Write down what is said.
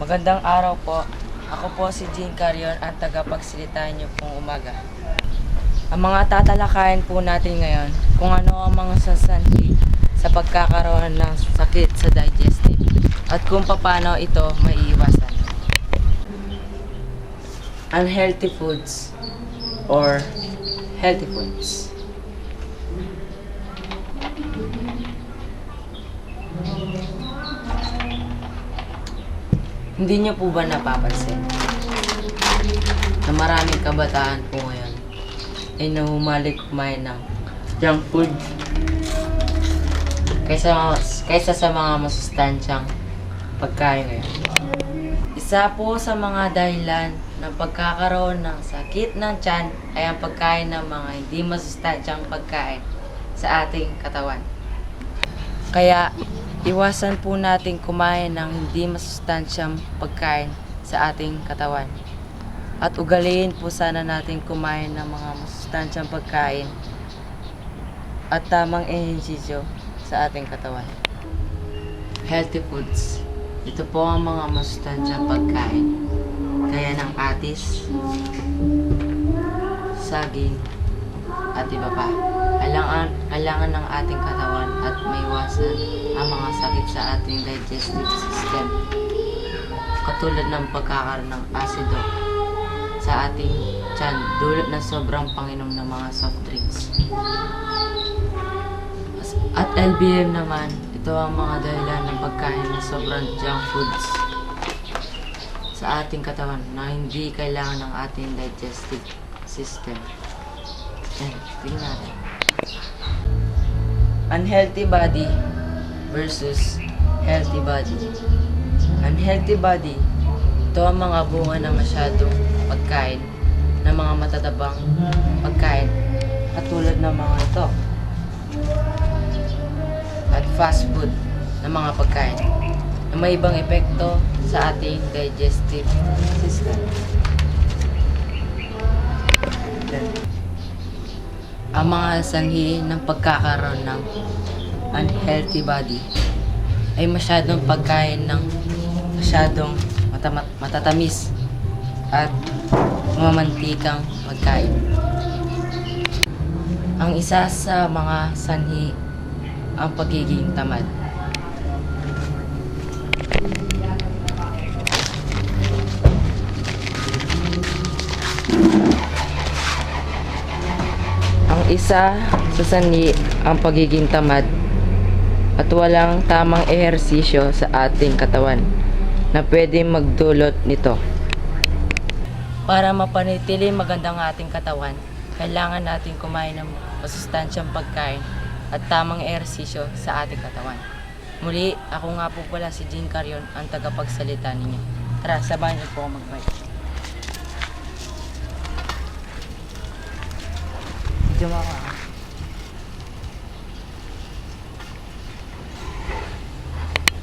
Magandang araw po. Ako po si Jean Carion, ang tagapagsalita niyo pong umaga. Ang mga tatalakayin po natin ngayon, kung ano ang mga sasanhi sa pagkakaroon ng sakit sa digestive at kung paano ito maiiwasan. Unhealthy foods or healthy foods. Hindi niyo po ba napapansin na maraming kabataan po ngayon ay nahumaling kumain ng junk food kaysa sa mga masustansyang pagkain ngayon? Isa po sa mga dahilan ng pagkakaroon ng sakit ng tiyan ay ang pagkain ng mga hindi masustansyang pagkain sa ating katawan. Kaya, iwasan po natin kumain ng hindi masustansyang pagkain sa ating katawan. At ugaliin po sana natin kumain ng mga masustansyang pagkain at tamang ehersisyo sa ating katawan. Healthy foods. Ito po ang mga masustansyang pagkain. Gaya ng atis, saging, at iba pa. Kailangan ng ating katawan at maiwasan ang mga sakit sa ating digestive system. Katulad ng pagkakaroon ng asido sa ating tiyan dulot na sobrang panginom ng mga soft drinks. At LBM naman, ito ang mga dahilan ng pagkain ng sobrang junk foods sa ating katawan na hindi kailangan ng ating digestive system. Tingnan natin. Unhealthy body versus healthy body. Unhealthy body, ito ang mga bunga ng masyadong pagkain, ng mga matatabang pagkain, katulad ng mga ito. At fast food na mga pagkain na may ibang epekto sa ating digestive system. Ang mga sanhi ng pagkakaroon ng unhealthy body ay masyadong pagkain ng masyadong matatamis at mamantikang pagkain. Ang isa sa mga sanhi ang pagiging tamad. Ang isa sa sanhi ang pagiging tamad at walang tamang ehersisyo sa ating katawan na pwedeng magdulot nito. Para mapanatili magandang ating katawan, kailangan natin kumain ng masustansyang pagkain at tamang ehersisyo sa ating katawan. Muli, ako nga po pala si Jean Carion, ang tagapagsalita ninyo. Tara, sabayan niyo po ako mag-bike. Medyo